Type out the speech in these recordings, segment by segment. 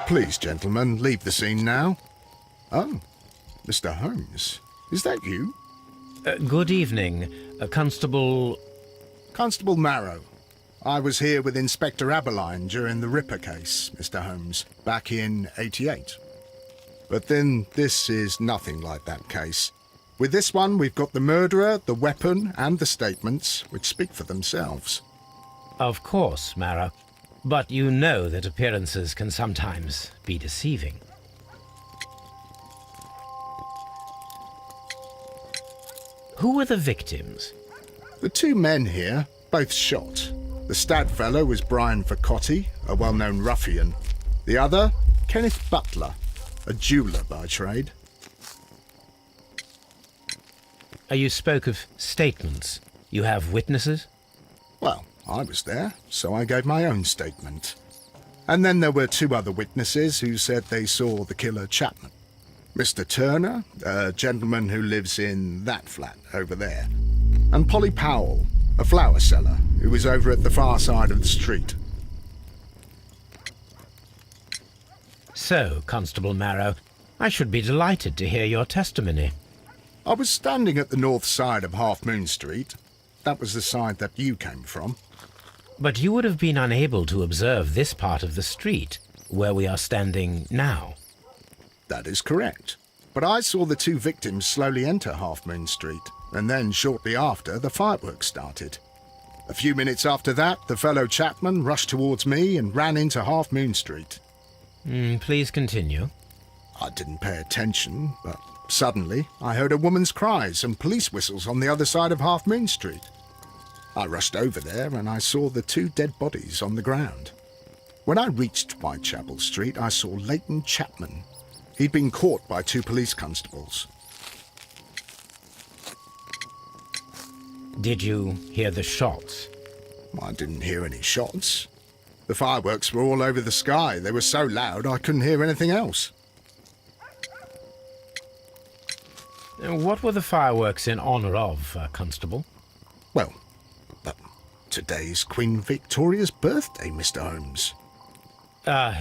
Please, gentlemen, leave the scene now. Oh, Mr. Holmes, is that you? Good evening, Constable... Constable Marrow. I was here with Inspector Aberline during the Ripper case, Mr. Holmes, back in '88. But then this is nothing like that case. With this one, we've got the murderer, the weapon, and the statements, which speak for themselves. Of course, Marrow. But you know that appearances can sometimes be deceiving. Who were the victims? The two men here, both shot. The stat fellow was Brian Vercotti, a well-known ruffian. The other, Kenneth Butler, a jeweller by trade. You spoke of statements. You have witnesses? Well, I was there, so I gave my own statement. And then there were two other witnesses who said they saw the killer Chapman. Mr. Turner, a gentleman who lives in that flat over there. And Polly Powell, a flower seller, who was over at the far side of the street. So, Constable Marrow, I should be delighted to hear your testimony. I was standing at the north side of Half Moon Street. That was the side that you came from. But you would have been unable to observe this part of the street, where we are standing now. That is correct. But I saw the two victims slowly enter Half Moon Street, and then shortly after, the fireworks started. A few minutes after that, the fellow Chapman rushed towards me and ran into Half Moon Street. Please continue. I didn't pay attention, but suddenly I heard a woman's cries and police whistles on the other side of Half Moon Street. I rushed over there and I saw the two dead bodies on the ground. When I reached Whitechapel Street, I saw Leighton Chapman. He'd been caught by two police constables. Did you hear the shots? I didn't hear any shots. The fireworks were all over the sky. They were so loud I couldn't hear anything else. What were the fireworks in honor of, Constable? Well, today's Queen Victoria's birthday, Mr. Holmes.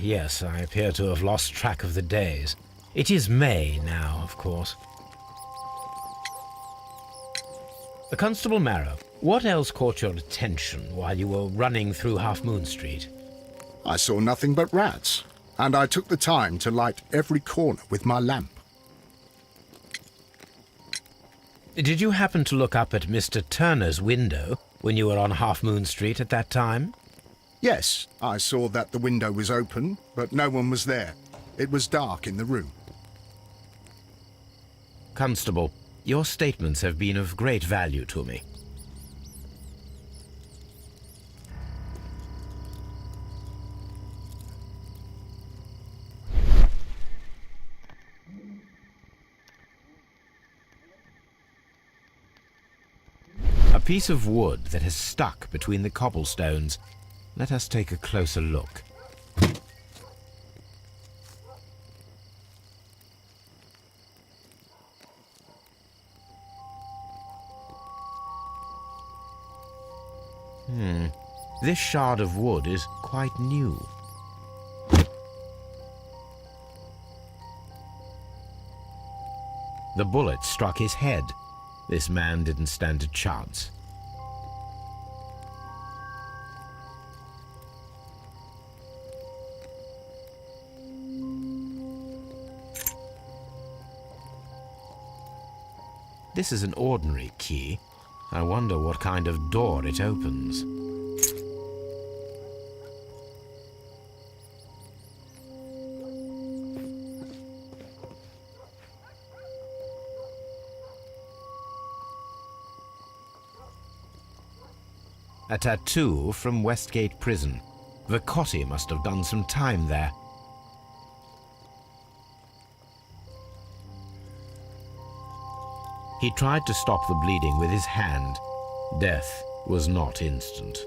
Yes, I appear to have lost track of the days. It is May now, of course. Constable Marrow, what else caught your attention while you were running through Half Moon Street? I saw nothing but rats, and I took the time to light every corner with my lamp. Did you happen to look up at Mr. Turner's window when you were on Half Moon Street at that time? Yes, I saw that the window was open, but no one was there. It was dark in the room. Constable, your statements have been of great value to me. A piece of wood that has stuck between the cobblestones. Let us take a closer look. This shard of wood is quite new. The bullet struck his head. This man didn't stand a chance. This is an ordinary key. I wonder what kind of door it opens. A tattoo from Westgate Prison. Vercotti must have done some time there. He tried to stop the bleeding with his hand. Death was not instant.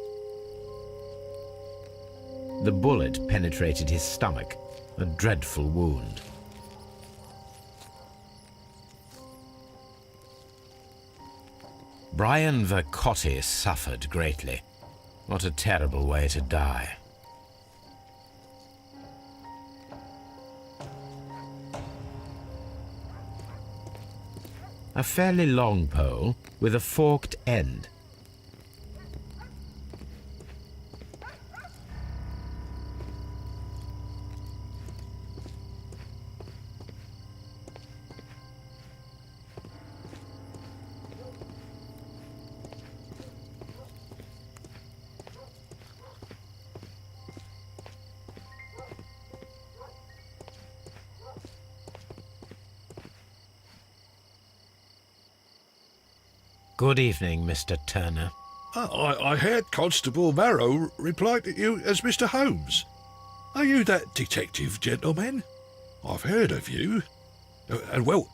The bullet penetrated his stomach, a dreadful wound. Brian Vercotti suffered greatly. What a terrible way to die. A fairly long pole with a forked end. Good evening, Mr. Turner. I heard Constable Marrow reply to you as Mr. Holmes. Are you that detective gentleman? I've heard of you. And well,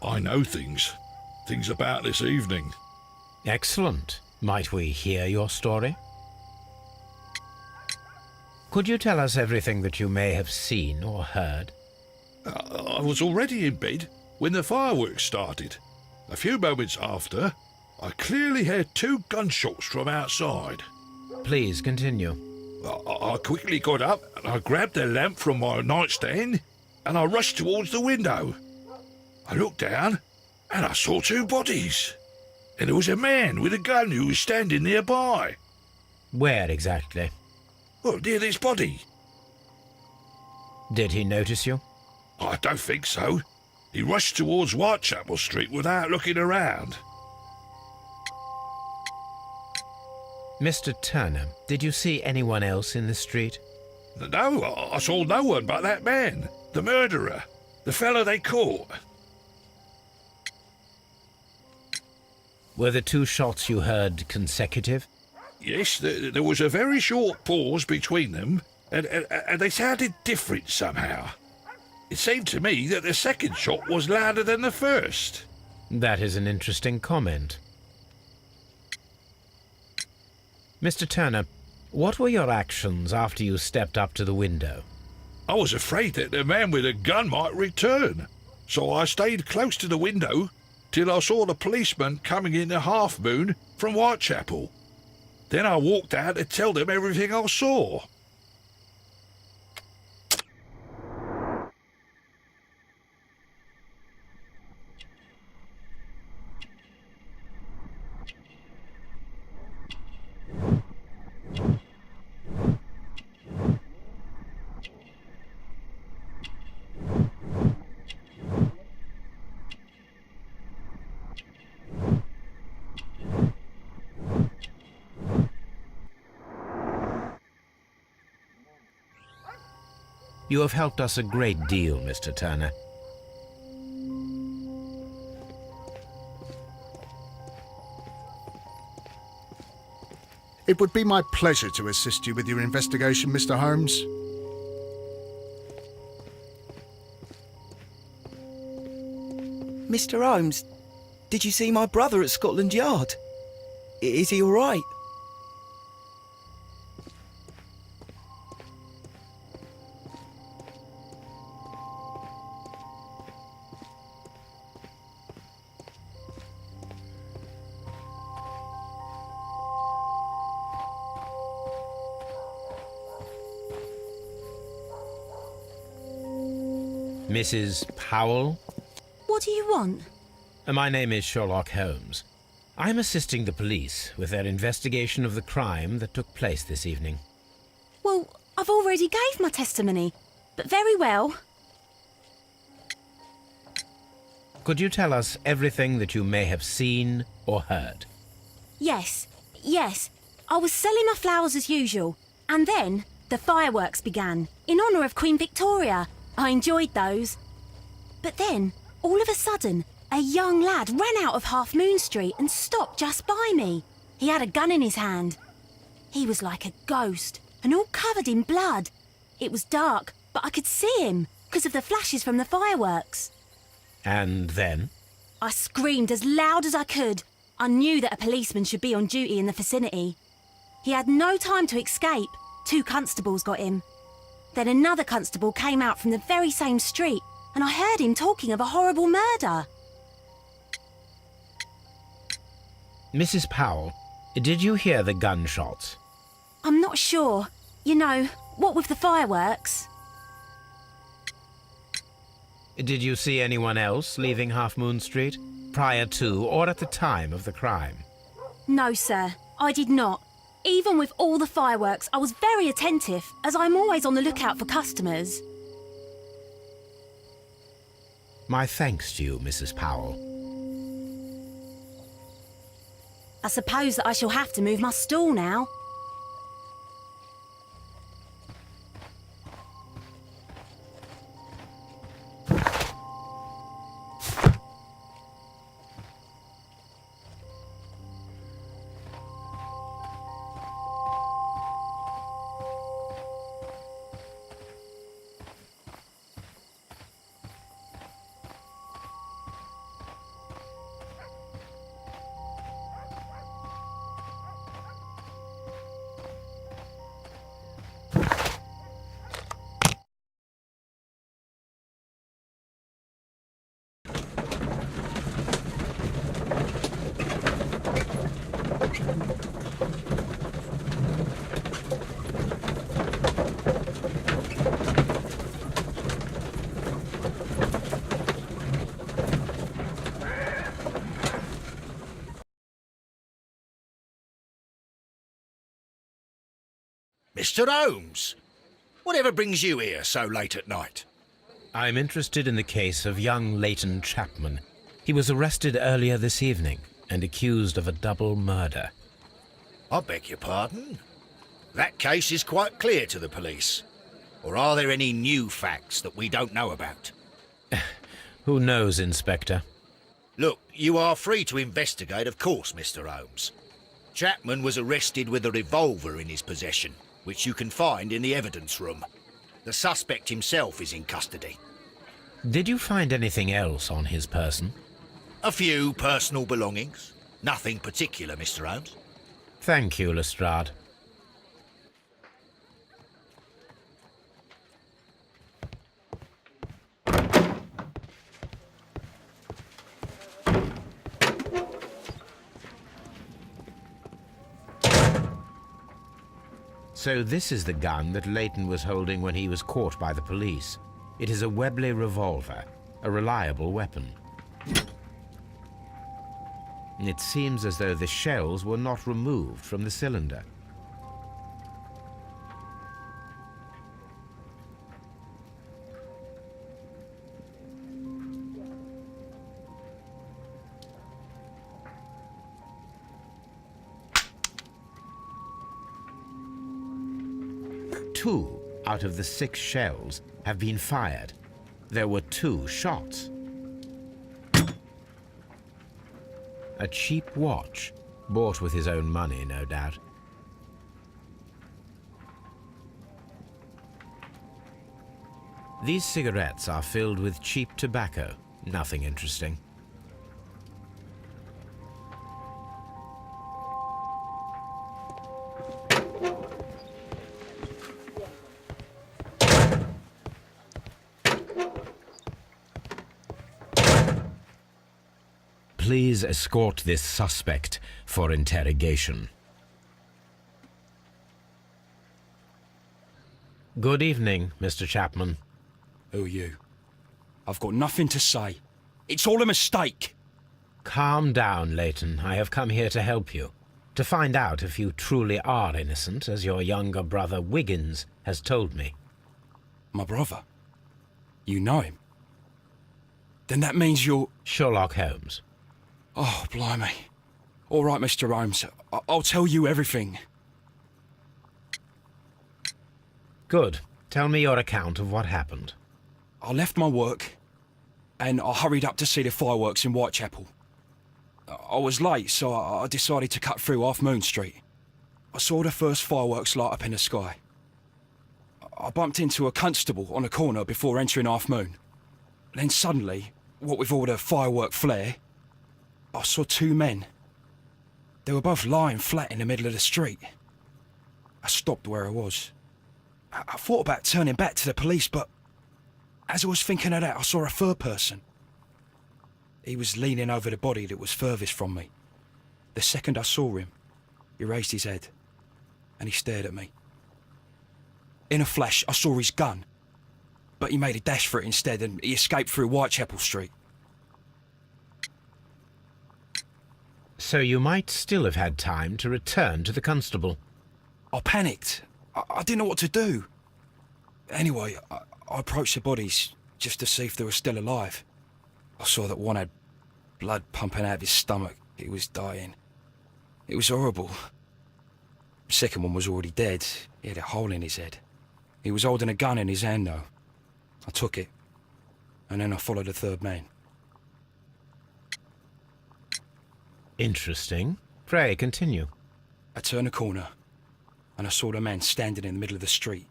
I know things about this evening. Excellent. Might we hear your story? Could you tell us everything that you may have seen or heard? I was already in bed when the fireworks started. A few moments after, I clearly heard 2 gunshots from outside. Please continue. I quickly got up and I grabbed the lamp from my nightstand and I rushed towards the window. I looked down and I saw 2 bodies. And there was a man with a gun who was standing nearby. Where exactly? Well, near this body. Did he notice you? I don't think so. He rushed towards Whitechapel Street without looking around. Mr. Turner, did you see anyone else in the street? No, I saw no one but that man, the murderer, the fellow they caught. Were the 2 shots you heard consecutive? Yes, there was a very short pause between them, and they sounded different somehow. It seemed to me that the second shot was louder than the first. That is an interesting comment. Mr. Turner, what were your actions after you stepped up to the window? I was afraid that the man with a gun might return, so I stayed close to the window till I saw the policeman coming in the Half Moon from Whitechapel. Then I walked out to tell them everything I saw. You have helped us a great deal, Mr. Turner. It would be my pleasure to assist you with your investigation, Mr. Holmes. Mr. Holmes, did you see my brother at Scotland Yard? Is he all right? Mrs. Powell? What do you want? My name is Sherlock Holmes. I'm assisting the police with their investigation of the crime that took place this evening. Well, I've already gave my testimony, but very well. Could you tell us everything that you may have seen or heard? Yes. I was selling my flowers as usual, and then the fireworks began, in honour of Queen Victoria. I enjoyed those. But then, all of a sudden, a young lad ran out of Half Moon Street and stopped just by me. He had a gun in his hand. He was like a ghost, and all covered in blood. It was dark, but I could see him, because of the flashes from the fireworks. And then? I screamed as loud as I could. I knew that a policeman should be on duty in the vicinity. He had no time to escape. 2 constables got him. Then another constable came out from the very same street, and I heard him talking of a horrible murder. Mrs. Powell, did you hear the gunshots? I'm not sure. You know, what with the fireworks? Did you see anyone else leaving Half Moon Street? prior to or at the time of the crime? No, sir, I did not. Even with all the fireworks, I was very attentive, as I'm always on the lookout for customers. My thanks to you, Mrs. Powell. I suppose that I shall have to move my stool now. Mr. Holmes, whatever brings you here so late at night? I'm interested in the case of young Leighton Chapman. He was arrested earlier this evening and accused of a double murder. I beg your pardon? That case is quite clear to the police. Or are there any new facts that we don't know about? Who knows, Inspector? Look, you are free to investigate, of course, Mr. Holmes. Chapman was arrested with a revolver in his possession, which you can find in the evidence room. The suspect himself is in custody. Did you find anything else on his person? A few personal belongings. Nothing particular, Mr. Holmes. Thank you, Lestrade. So this is the gun that Leighton was holding when he was caught by the police. It is a Webley revolver, a reliable weapon. It seems as though the shells were not removed from the cylinder. Two out of the 6 shells have been fired. There were 2 shots. A cheap watch, bought with his own money, no doubt. These cigarettes are filled with cheap tobacco, nothing interesting. Please escort this suspect for interrogation. Good evening, Mr. Chapman. Who are you? I've got nothing to say. It's all a mistake. Calm down, Leighton. I have come here to help you. To find out if you truly are innocent, as your younger brother Wiggins has told me. My brother? You know him? Then that means you're... Sherlock Holmes. Oh, blimey. All right, Mr. Holmes. I'll tell you everything. Good. Tell me your account of what happened. I left my work and I hurried up to see the fireworks in Whitechapel. I was late, so I decided to cut through Half Moon Street. I saw the first fireworks light up in the sky. I bumped into a constable on a corner before entering Half Moon. Then suddenly, what with all the firework flare, I saw 2 men. They were both lying flat in the middle of the street. I stopped where I was. I thought about turning back to the police, but as I was thinking of that, I saw a third person. He was leaning over the body that was furthest from me. The second I saw him, he raised his head and he stared at me. In a flash, I saw his gun, but he made a dash for it instead and he escaped through Whitechapel Street. So you might still have had time to return to the constable. I panicked. I didn't know what to do. Anyway, I approached the bodies just to see if they were still alive. I saw that one had blood pumping out of his stomach. He was dying. It was horrible. The second one was already dead. He had a hole in his head. He was holding a gun in his hand, though. I took it, and then I followed the third man. Interesting. Pray, continue. I turned a corner, and I saw the man standing in the middle of the street.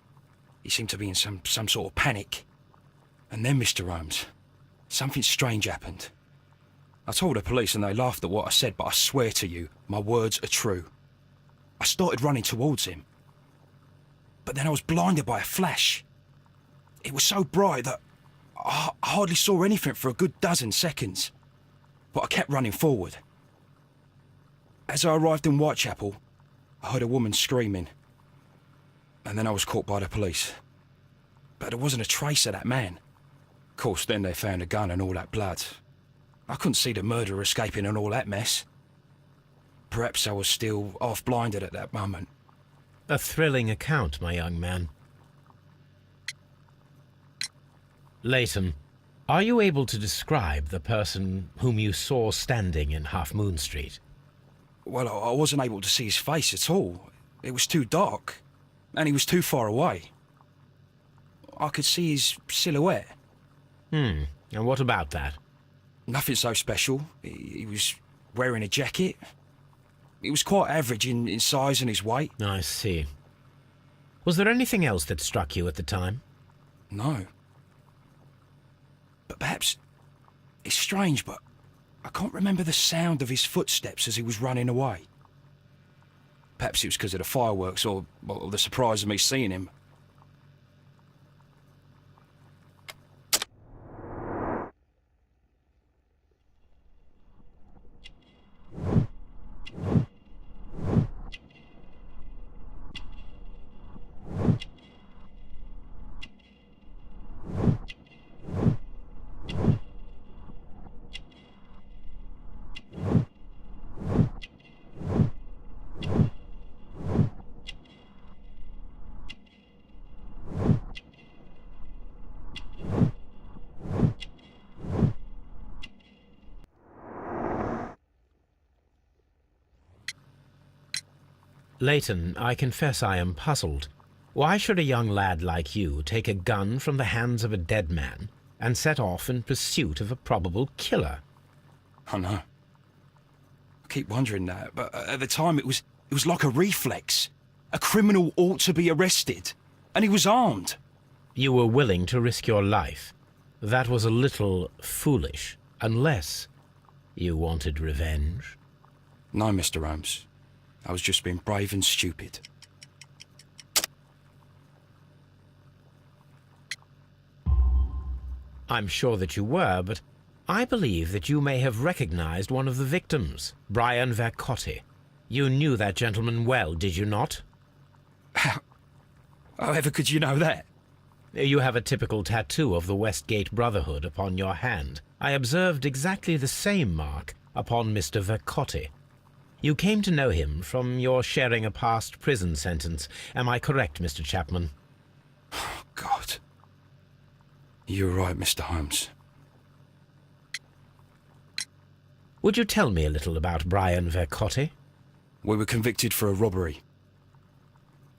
He seemed to be in some sort of panic. And then, Mr. Holmes, something strange happened. I told the police and they laughed at what I said, but I swear to you, my words are true. I started running towards him. But then I was blinded by a flash. It was so bright that I hardly saw anything for a good dozen seconds. But I kept running forward. As I arrived in Whitechapel, I heard a woman screaming. And then I was caught by the police. But there wasn't a trace of that man. Of course, then they found a gun and all that blood. I couldn't see the murderer escaping and all that mess. Perhaps I was still half-blinded at that moment. A thrilling account, my young man. Leighton, are you able to describe the person whom you saw standing in Half Moon Street? Well, I wasn't able to see his face at all. It was too dark, and he was too far away. I could see his silhouette. And what about that? Nothing so special. He was wearing a jacket. He was quite average in size and his weight. I see. Was there anything else that struck you at the time? No. But perhaps... It's strange, but I can't remember the sound of his footsteps as he was running away. Perhaps it was because of the fireworks or the surprise of me seeing him. Leighton, I confess I am puzzled. Why should a young lad like you take a gun from the hands of a dead man and set off in pursuit of a probable killer? I know. I keep wondering that, but at the time it was like a reflex. A criminal ought to be arrested, and he was armed. You were willing to risk your life. That was a little foolish, unless you wanted revenge. No, Mr. Holmes. I was just being brave and stupid. I'm sure that you were, but I believe that you may have recognized one of the victims, Brian Vercotti. You knew that gentleman well, did you not? However could you know that? You have a typical tattoo of the Westgate Brotherhood upon your hand. I observed exactly the same mark upon Mr. Vercotti. You came to know him from your sharing a past prison sentence. Am I correct, Mr. Chapman? Oh, God. You're right, Mr. Holmes. Would you tell me a little about Brian Vercotti? We were convicted for a robbery.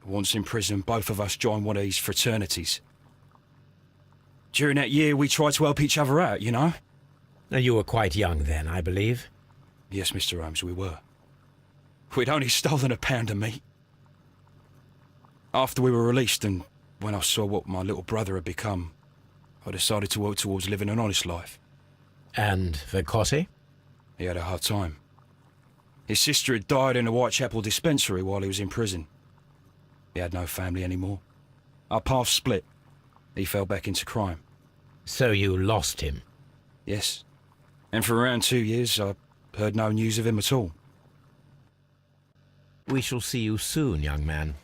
Once in prison, both of us joined one of these fraternities. During that year, we tried to help each other out, you know? You were quite young then, I believe. Yes, Mr. Holmes, we were. We'd only stolen a pound of meat. After we were released and when I saw what my little brother had become, I decided to work towards living an honest life. And Vercotti? He had a hard time. His sister had died in a Whitechapel dispensary while he was in prison. He had no family anymore. Our paths split. He fell back into crime. So you lost him? Yes. And for around 2 years, I heard no news of him at all. We shall see you soon, young man.